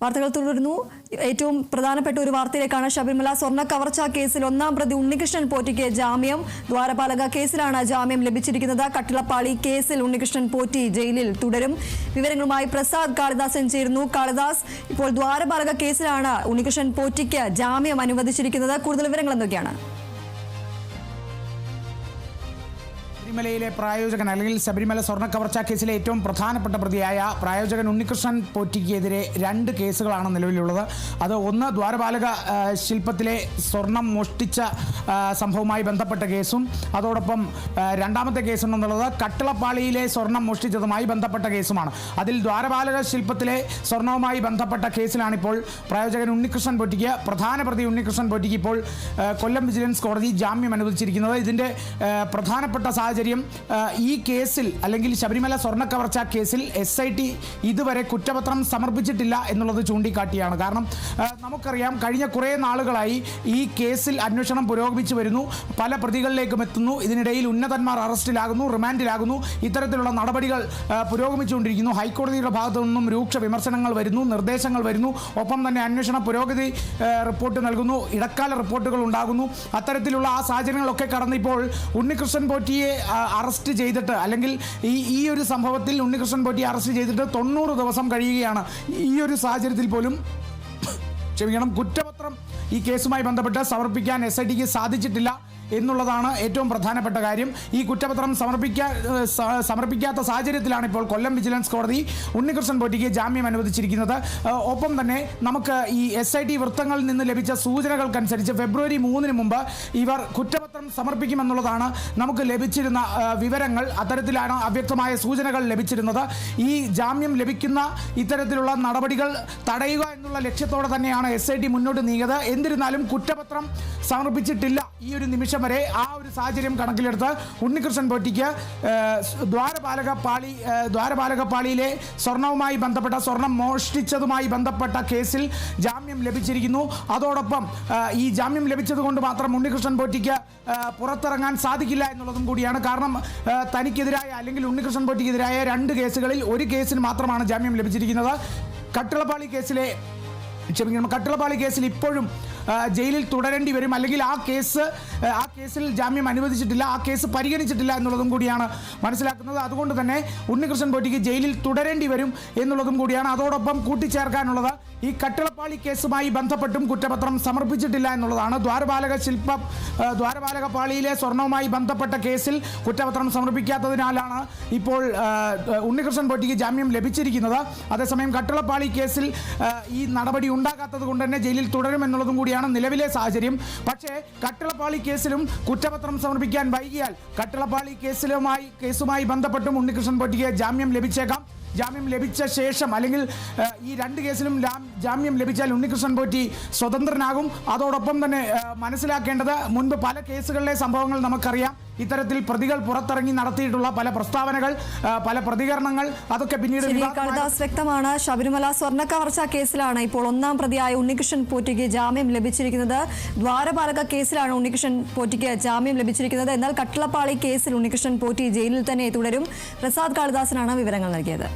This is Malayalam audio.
വാർത്തകൾ തുടരുന്നു. ഏറ്റവും പ്രധാനപ്പെട്ട ഒരു വാർത്തയിലേക്കാണ്. ശബരിമല സ്വർണ്ണ കവർച്ചാ കേസിൽ ഒന്നാം പ്രതി ഉണ്ണികൃഷ്ണൻ പോറ്റിക്ക് ജാമ്യം. ദ്വാരപാലക കേസിലാണ് ജാമ്യം ലഭിച്ചിരിക്കുന്നത്. കട്ടിളപ്പാളി കേസിൽ ഉണ്ണികൃഷ്ണൻ പോറ്റി ജയിലിൽ തുടരും. വിവരങ്ങളുമായി പ്രസാദ് കാളിദാസൻ ചേരുന്നു. കാളിദാസ്, ഇപ്പോൾ ദ്വാരപാലക കേസിലാണ് ഉണ്ണികൃഷ്ണൻ പോറ്റിക്ക് ജാമ്യം അനുവദിച്ചിരിക്കുന്നത്. കൂടുതൽ വിവരങ്ങൾ എന്തൊക്കെയാണ്? ശബരിമലയിലെ പ്രായോജകൻ അല്ലെങ്കിൽ ശബരിമല സ്വർണ്ണ കവർച്ചാ കേസിലെ ഏറ്റവും പ്രധാനപ്പെട്ട പ്രതിയായ പ്രായോജകൻ ഉണ്ണികൃഷ്ണൻ പോറ്റിക്കെതിരെ 2 കേസുകളാണ് നിലവിലുള്ളത്. അത് ഒന്ന് ദ്വാരപാലക ശില്പത്തിലെ സ്വർണം മോഷ്ടിച്ച സംഭവവുമായി ബന്ധപ്പെട്ട കേസും അതോടൊപ്പം രണ്ടാമത്തെ കേസെന്നുള്ളത് കട്ടിളപ്പാളിയിലെ സ്വർണം മോഷ്ടിച്ചതുമായി ബന്ധപ്പെട്ട കേസുമാണ്. അതിൽ ദ്വാരപാലക ശില്പത്തിലെ സ്വർണവുമായി ബന്ധപ്പെട്ട കേസിലാണിപ്പോൾ പ്രായോജകൻ ഉണ്ണികൃഷ്ണൻ പോറ്റിക്ക്, പ്രധാന പ്രതി ഉണ്ണികൃഷ്ണൻ പോറ്റിക്ക് ഇപ്പോൾ കൊല്ലം വിജിലൻസ് കോടതി ജാമ്യം അനുവദിച്ചിരിക്കുന്നത്. ഇതിൻ്റെ പ്രധാനപ്പെട്ട സാഹചര്യം, ഈ കേസിൽ അല്ലെങ്കിൽ ശബരിമല സ്വർണ്ണ കവർച്ചാ കേസിൽ SIT ഇതുവരെ കുറ്റപത്രം സമർപ്പിച്ചിട്ടില്ല എന്നുള്ളത് ചൂണ്ടിക്കാട്ടിയാണ്. കാരണം നമുക്കറിയാം, കഴിഞ്ഞ കുറേ നാളുകളായി ഈ കേസിൽ അന്വേഷണം പുരോഗമിച്ചു വരുന്നു, പല പ്രതികളിലേക്കും എത്തുന്നു. ഇതിനിടയിൽ ഉന്നതന്മാർ അറസ്റ്റിലാകുന്നു, റിമാൻഡിലാകുന്നു. ഇത്തരത്തിലുള്ള നടപടികൾ പുരോഗമിച്ചുകൊണ്ടിരിക്കുന്നു. ഹൈക്കോടതിയുടെ ഭാഗത്തു നിന്നും രൂക്ഷ വിമർശനങ്ങൾ വരുന്നു, നിർദ്ദേശങ്ങൾ വരുന്നു. ഒപ്പം തന്നെ അന്വേഷണ പുരോഗതി റിപ്പോർട്ട് നൽകുന്നു, ഇടക്കാല റിപ്പോർട്ടുകൾ ഉണ്ടാകുന്നു. അത്തരത്തിലുള്ള ആ സാഹചര്യങ്ങളൊക്കെ കടന്ന് ഇപ്പോൾ ഉണ്ണികൃഷ്ണൻ പോറ്റിയെ അറസ്റ്റ് ചെയ്തിട്ട്, അല്ലെങ്കിൽ ഈ ഒരു സംഭവത്തിൽ ഉണ്ണികൃഷ്ണൻ പോറ്റിയെ അറസ്റ്റ് ചെയ്തിട്ട് 90 ദിവസം കഴിയുകയാണ്. ഈ ഒരു സാഹചര്യത്തിൽ പോലും കുറ്റപത്രം ഈ കേസുമായി ബന്ധപ്പെട്ട് സമർപ്പിക്കാൻ SITക്ക് സാധിച്ചിട്ടില്ല എന്നുള്ളതാണ് ഏറ്റവും പ്രധാനപ്പെട്ട കാര്യം. ഈ കുറ്റപത്രം സമർപ്പിക്കാത്ത സാഹചര്യത്തിലാണ് ഇപ്പോൾ കൊല്ലം വിജിലൻസ് കോടതി ഉണ്ണികൃഷ്ണൻ പോറ്റിക്ക് ജാമ്യം അനുവദിച്ചിരിക്കുന്നത്. ഒപ്പം തന്നെ നമുക്ക് ഈ SIT വൃത്തങ്ങളിൽ നിന്ന് ലഭിച്ച സൂചനകൾക്കനുസരിച്ച് ഫെബ്രുവരി 3 മുമ്പ് ഇവർ കുറ്റപത്രം സമർപ്പിക്കുമെന്നുള്ളതാണ് നമുക്ക് ലഭിച്ചിരുന്ന വിവരങ്ങൾ. അത്തരത്തിലാണ് അവ്യക്തമായ സൂചനകൾ ലഭിച്ചിരുന്നത്. ഈ ജാമ്യം ലഭിക്കുന്ന ഇത്തരത്തിലുള്ള നടപടികൾ തടയുക എന്നുള്ള ലക്ഷ്യത്തോടെ തന്നെയാണ് SIT മുന്നോട്ട് നീങ്ങിയത്. എന്നിരുന്നാലും കുറ്റപത്രം സമർപ്പിച്ചിട്ടില്ല ഈ ഒരു നിമിഷം വരെ. ആ ഒരു സാഹചര്യം കണക്കിലെടുത്ത് ഉണ്ണികൃഷ്ണൻ പോറ്റിക്ക് ദ്വാരപാലകപ്പാളിയിലെ സ്വർണവുമായി ബന്ധപ്പെട്ട, സ്വർണം മോഷ്ടിച്ചതുമായി ബന്ധപ്പെട്ട കേസിൽ ജാമ്യം ലഭിച്ചിരിക്കുന്നു. അതോടൊപ്പം ഈ ജാമ്യം ലഭിച്ചത് കൊണ്ട് മാത്രം ഉണ്ണികൃഷ്ണൻ പോറ്റിക്ക് പുറത്തിറങ്ങാൻ സാധിക്കില്ല എന്നുള്ളതും കൂടിയാണ്. കാരണം തനിക്കെതിരായ അല്ലെങ്കിൽ ഉണ്ണികൃഷ്ണൻ പോറ്റിക്കെതിരായ 2 കേസുകളിൽ ഒരു കേസിന് മാത്രമാണ് ജാമ്യം ലഭിച്ചിരിക്കുന്നത്. കട്ടിളപ്പാളി കേസിൽ ഇപ്പോഴും ജയിലിൽ തുടരേണ്ടി വരും, അല്ലെങ്കിൽ ആ കേസിൽ ജാമ്യം അനുവദിച്ചിട്ടില്ല, ആ കേസ് പരിഗണിച്ചിട്ടില്ല എന്നുള്ളതും കൂടിയാണ് മനസ്സിലാക്കുന്നത്. അതുകൊണ്ട് തന്നെ ഉണ്ണികൃഷ്ണൻ പോറ്റിക്ക് ജയിലിൽ തുടരേണ്ടി വരും എന്നുള്ളതും കൂടിയാണ്. അതോടൊപ്പം കൂട്ടിച്ചേർക്കാനുള്ളത്, ഈ കട്ടിളപ്പാളി കേസുമായി ബന്ധപ്പെട്ടും കുറ്റപത്രം സമർപ്പിച്ചിട്ടില്ല എന്നുള്ളതാണ്. ദ്വാരപാലകപ്പാളിയിലെ സ്വർണവുമായി ബന്ധപ്പെട്ട കേസിൽ കുറ്റപത്രം സമർപ്പിക്കാത്തതിനാലാണ് ഇപ്പോൾ ഉണ്ണികൃഷ്ണൻ പോറ്റിക്ക് ജാമ്യം ലഭിച്ചിരിക്കുന്നത്. അതേസമയം കട്ടിളപ്പാളി കേസിൽ ഈ നടപടി ഉണ്ടാകാത്തത് കൊണ്ട് തന്നെ ജയിലിൽ തുടരുമെന്നുള്ളതും കൂടിയാണ് നിലവിലെ സാഹചര്യം. പക്ഷേ കട്ടിളപ്പാളി കേസിലും കുറ്റപത്രം സമർപ്പിക്കാൻ വൈകിയാൽ കട്ടിളപ്പാളി കേസുമായി ബന്ധപ്പെട്ടും ഉണ്ണികൃഷ്ണൻ പോറ്റിക്ക് ജാമ്യം ലഭിച്ചേക്കാം. ജാമ്യം ലഭിച്ച ശേഷം, അല്ലെങ്കിൽ ഈ 2 കേസിലും ജാമ്യം ലഭിച്ചാൽ ഉണ്ണികൃഷ്ണൻ പോറ്റി സ്വതന്ത്രനാകും. അതോടൊപ്പം തന്നെ മനസ്സിലാക്കേണ്ടത്, മുൻപ് പല കേസുകളിലെ സംഭവങ്ങൾ നമുക്കറിയാം. ഇത്തരത്തിൽ പ്രതികൾ പുറത്തിറങ്ങി നടത്തിയിട്ടുള്ള പല പ്രസ്താവനകൾ, പല പ്രതികരണങ്ങൾ, അതൊക്കെ പിന്നീട് വ്യക്തമാണ്. ശബരിമല സ്വർണ്ണ കവർച്ചാ കേസിലാണ് ഇപ്പോൾ ഒന്നാം പ്രതിയായ ഉണ്ണികൃഷ്ണൻ പോറ്റിക്ക് ജാമ്യം ലഭിച്ചിരിക്കുന്നത്. ദ്വാരപാലക കേസിലാണ് ഉണ്ണികൃഷ്ണൻ പോറ്റിക്ക് ജാമ്യം ലഭിച്ചിരിക്കുന്നത്. എന്നാൽ കട്ടിളപ്പാളി കേസിൽ ഉണ്ണികൃഷ്ണൻ പോറ്റി ജയിലിൽ തന്നെ തുടരും. പ്രസാദ് കാളിദാസനാണ് വിവരങ്ങൾ നൽകിയത്.